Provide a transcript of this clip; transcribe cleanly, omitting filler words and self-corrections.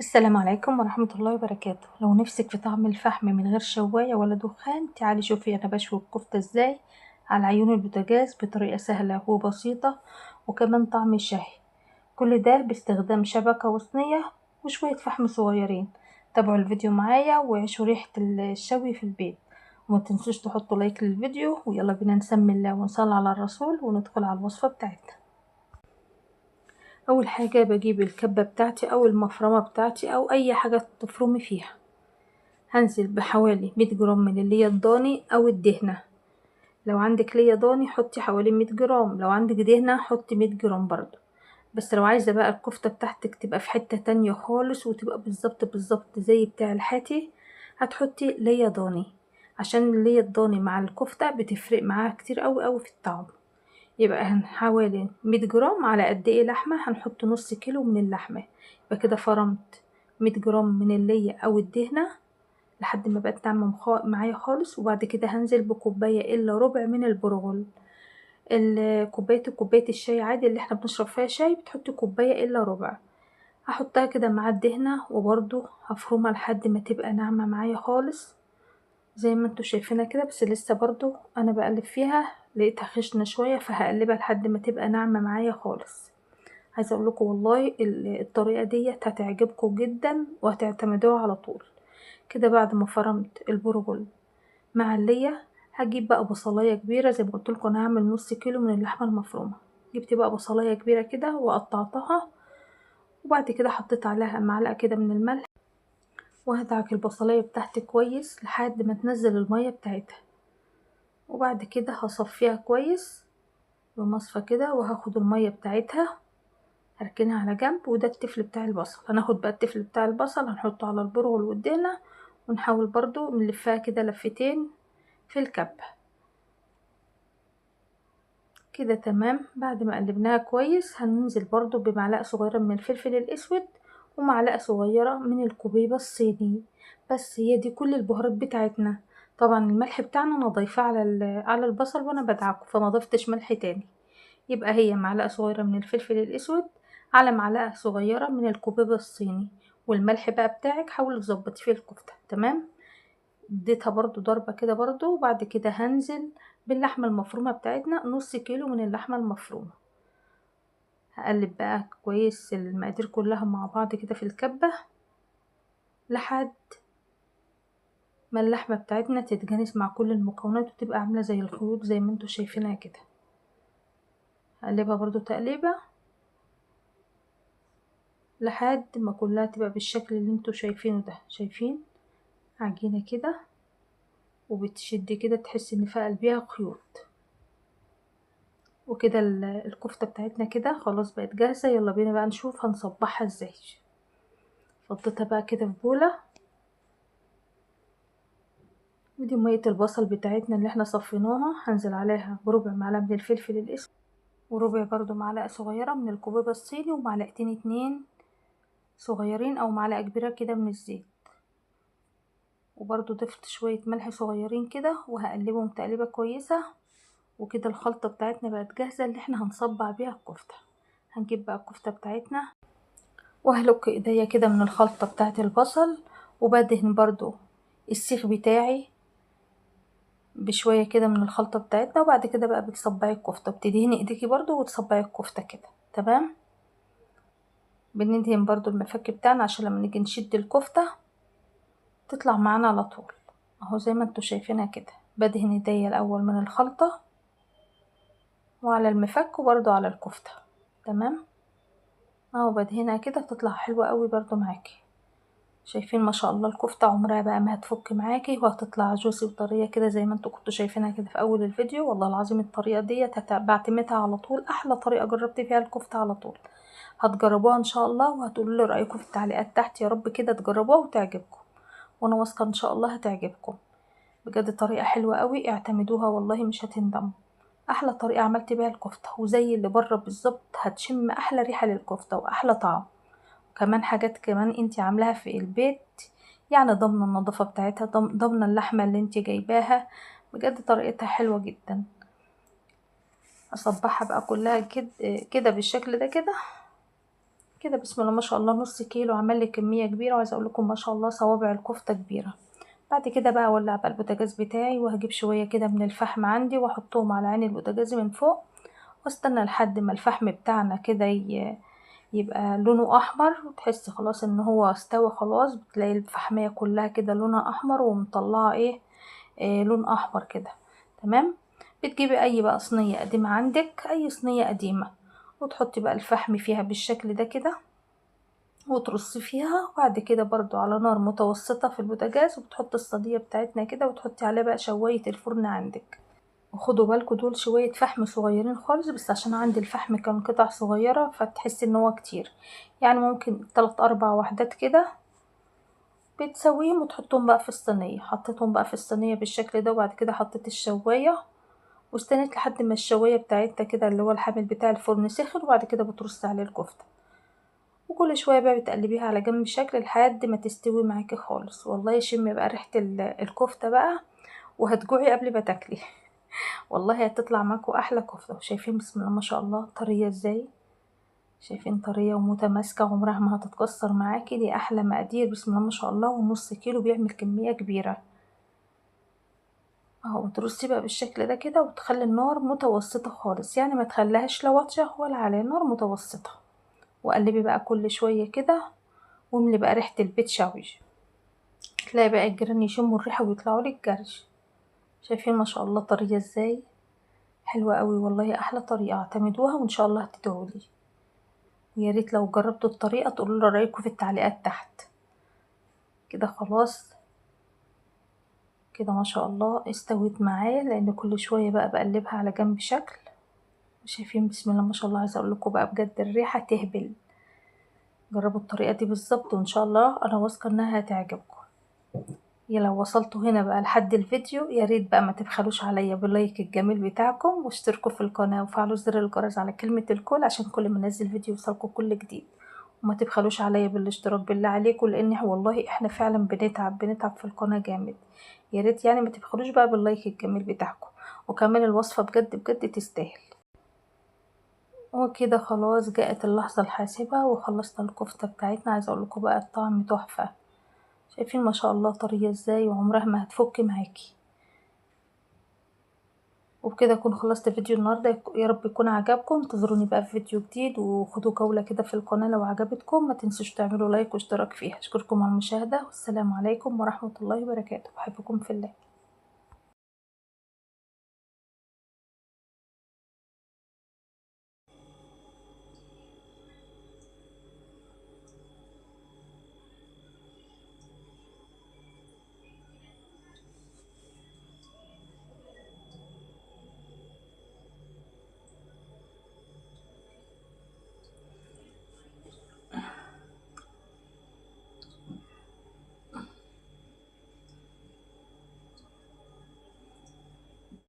السلام عليكم ورحمة الله وبركاته. لو نفسك في طعم الفحم من غير شواية ولا دخان، تعالي شوفي أنا بشوي الكفتة ازاي على عيون البوتاجاز بطريقة سهلة وبسيطة وكمان طعم شهي. كل ده باستخدام شبكة وصينية وشوية فحم صغيرين. تابعوا الفيديو معايا وعيشوا ريحة الشوي في البيت، وما تنسوش تحطوا لايك للفيديو. ويلا بينا نسمي الله ونصلي على الرسول وندخل على الوصفة بتاعتنا. اول حاجة بجيب الكبة بتاعتي او المفرمة بتاعتي او اي حاجة تفرمي فيها. هنزل بحوالي 100 جرام من اللي هي الضاني او الدهنة. لو عندك ليا ضاني حطي حوالي 100 جرام، لو عندك دهنة حطي 100 جرام برضو. بس لو عايزة بقى الكفتة بتاعتك تبقى في حتة تانية خالص وتبقى بالظبط زي بتاع الحاتي، هتحطي ليا ضاني، عشان ليا الضاني مع الكفتة بتفرق معاها كتير قوي في الطعم. يبقى حوالي 100 جرام على قد ايه لحمة، هنحط نص كيلو من اللحمة. يبقى كده فرمت 100 جرام من اللي او الدهنة لحد ما بقت ناعمة معايا خالص. وبعد كده هنزل بكوباية الا ربع من البرغل. كوباية الشاي عادي اللي احنا بنشرب فيها شاي، بتحطي كوباية الا ربع. هحطها كده مع الدهنة وبرضو هفرمها لحد ما تبقى ناعمة معايا خالص زي ما انتوا شايفينها كده. بس لسه برضو انا بقلب فيها لقيتها خشنة شوية، فهقلبها لحد ما تبقى ناعمة معايا خالص. عايزة اقول لكم والله الطريقة دي هتعجبكم جدا وهتعتمدوها على طول. كده بعد ما فرمت البرغل مع اللية، هجيب بقى بصلاية كبيرة. زي ما قلت لكم انا هعمل نص كيلو من اللحمة المفرومة. جبت بقى بصلاية كبيرة كده وقطعتها، وبعد كده حطيت عليها معلقة كده من الملح، وهدعك البصلاية بتاعتي كويس لحد ما تنزل المية بتاعتها. وبعد كده هصفيها كويس بمصفى كده، وهاخد المية بتاعتها هركنها على جنب. وده التفل بتاع البصل، هناخد بقى التفل بتاع البصل هنحطه على البرغل والدهنة، ونحاول برضو نلفها كده لفتين في الكبة كده. تمام. بعد ما قلبناها كويس هننزل برضو بمعلقة صغيرة من الفلفل الأسود ومعلقة صغيرة من الكوبيبة الصيني. بس هي دي كل البهارات بتاعتنا. طبعا الملح بتاعنا انا ضايفاه على البصل وانا بدعكه، فما ضفتش ملح تاني. يبقى هي معلقة صغيرة من الفلفل الأسود على معلقة صغيرة من الكوبيبة الصيني. والملح بقى بتاعك حاولي تظبطي فيه الكفتة. تمام. اديتها برضو ضربة كده برضو. وبعد كده هنزل باللحمة المفرومة بتاعتنا، نص كيلو من اللحمة المفرومة. هقلب بقى كويس المقادير كلها مع بعض كده في الكبة لحد ما اللحمة بتاعتنا تتجانس مع كل المكونات وتبقى عاملة زي الخيوط زي ما انتوا شايفينها كده. هقلبها برضو تقليبة لحد ما كلها تبقى بالشكل اللي انتوا شايفينه ده. شايفين عجينة كده وبتشد كده، تحس ان في قلبها خيوط. وكده الكفتة بتاعتنا كده خلاص بقت جاهزة. يلا بينا بقى نشوف هنصبحها ازاي. فضيتها بقى كده في بولة، ودي مية البصل بتاعتنا اللي احنا صفيناها. هنزل عليها بربع معلقة من الفلفل الاسود، وربع برضو معلقة صغيرة من الكوبيبة الصيني، ومعلقتين اتنين صغيرين او معلقة كبيرة كده من الزيت. وبرضو ضفت شوية ملح صغيرين كده وهقلبهم تقليبة كويسة. وكده الخلطة بتاعتنا بقت جاهزة اللي احنا هنصبع بيها الكفتة. هنجيب بقى الكفتة بتاعتنا وهلك ايديا كده من الخلطة بتاعت البصل، وبدهن برضو السيخ بتاعي بشوية كده من الخلطة بتاعتنا. وبعد كده بقى بتصبعي الكفتة، بتدهني ايديكي برضو وتصبعي الكفتة كده. تمام. بندهن برضو المفك بتاعنا عشان لما نيجي نشد الكفتة تطلع معانا على طول. اهو زي ما انتوا شايفينها كده. بدهن ايديا الاول من الخلطة وعلى المفك وبرضو على الكفتة. تمام. اهو بدهنها كده بتطلع حلوة قوي برضو معاكي. شايفين ما شاء الله الكفتة عمرها بقى ما هتفك معاكي، وهتطلع جوسي وطرية كده زي ما انتوا كنتوا شايفينها كده في اول الفيديو. والله العظيم الطريقة دي بعتمدها على طول، احلى طريقة جربت فيها الكفتة على طول. هتجربوها ان شاء الله وهتقولوا لي رأيكم في التعليقات تحت. يا رب كده تجربوها وتعجبكم، وانا واثقة ان شاء الله هتعجبكم. بجد طريقة حلوة قوي، اعتمدوها والله مش هتندموا. احلى طريقة عملت بيها الكفتة وزي اللي بره بالظبط. هتشم احلى ريحة للكفتة واحلى طعم. كمان حاجات كمان انتي عاملاها في البيت، يعني ضمن النظافة بتاعتها، ضمن اللحمة اللي انتي جايباها. بجد طريقتها حلوة جدا. اصبحها بقى كلها كده بالشكل ده كده. كده بسم الله ما شاء الله نص كيلو عمل لي كمية كبيرة، وعايزة اقول لكم ما شاء الله صوابع الكفتة كبيرة. بعد كده بقى اولع بقى البوتاجاز بتاعي، وهجيب شوية كده من الفحم عندي واحطهم على عين البوتاجاز من فوق، واستنى لحد ما الفحم بتاعنا كده يبقى لونه احمر، وتحس خلاص ان هو استوى خلاص. بتلاقي الفحمية كلها كده لونها احمر ومطلعة لون احمر كده. تمام. بتجيبي اي بقى صينية قديمة عندك، اي صينية قديمة، وتحطي بقى الفحم فيها بالشكل ده كده، وترصي فيها. وبعد كده برضو على نار متوسطة في البوتاجاز، وبتحطي الصينية بتاعتنا كده، وتحطي عليها بقى شواية الفرن عندك. وخدوا بالكوا دول شوية فحم صغيرين خالص، بس عشان عندي الفحم كان قطع صغيرة فتحسي ان هو كتير، يعني ممكن 3 4 وحدات كده بتسويهم وتحطهم بقى في الصينية. حطيتهم بقى في الصينية بالشكل ده، وبعد كده حطيت الشواية واستنيت لحد ما الشواية بتاعتها كده اللي هو الحامل بتاع الفرن سخن، وبعد كده بترصي عليه الكفتة، وكل شوية بقى بتقلبيها على جنب شكل لحد ما تستوي معاكي خالص. والله شمي بقى ريحة الكفتة بقى، وهتجوعي قبل ما تاكلي. والله هتطلع معاكوا احلى كفتة. شايفين بسم الله ما شاء الله طرية ازاي؟ شايفين طرية ومتماسكة، عمرها ما هتتكسر معاكي. دي احلى مقادير بسم الله ما شاء الله، ونص كيلو بيعمل كمية كبيرة اهو. ترصي بقى بالشكل ده كده، وتخلي النار متوسطة خالص، يعني ما تخليهاش لا واطية ولا على نار متوسطة. وقلبي بقى كل شوية كده، واملي بقى ريحة البيت شوي. تلاقي بقى الجيران يشموا الريحة ويطلعوا لك جري. شايفين ما شاء الله طرية ازاي؟ حلوة قوي والله، احلى طريقة. اعتمدوها وان شاء الله هتدعولي. ويا ريت لو جربتوا الطريقة تقولوا لي رأيكم في التعليقات تحت. كده خلاص، كده ما شاء الله استوت معايا، لان كل شوية بقى بقلبها على جنب شكل. شايفين بسم الله ما شاء الله؟ عايزه اقول لكم بقى بجد الريحة تهبل. جربوا الطريقة دي بالظبط، وان شاء الله انا واثقة انها هتعجبكم. يا لو وصلتوا هنا بقى لحد الفيديو، يا ريت بقى ما تبخلوش عليا باللايك الجميل بتاعكم، واشتركوا في القناة وفعلوا زر الجرس على كلمة الكل، عشان كل ما انزل فيديو يوصلكم كل جديد. وما تبخلوش عليا بالاشتراك بالله عليكم، لان والله احنا فعلا بنتعب في القناة جامد. يا ريت يعني ما تبخلوش بقى باللايك الجميل بتاعكم. وكمان الوصفة بجد بجد تستاهل. وكده خلاص جاءت اللحظة الحاسمة، وخلصنا الكفتة بتاعتنا. عايزة اقول لكم بقى الطعم تحفة. شايفين ما شاء الله طرية ازاي، وعمرها ما هتفك معاكي. وبكده اكون خلصت فيديو النهارده، يا رب يكون عجبكم. انتظروني بقى في فيديو جديد، وخدوا جولة كده في القناة لو عجبتكم. ما تنسوش تعملوا لايك واشتراك فيها. اشكركم على المشاهدة، والسلام عليكم ورحمة الله وبركاته. بحبكم في الله.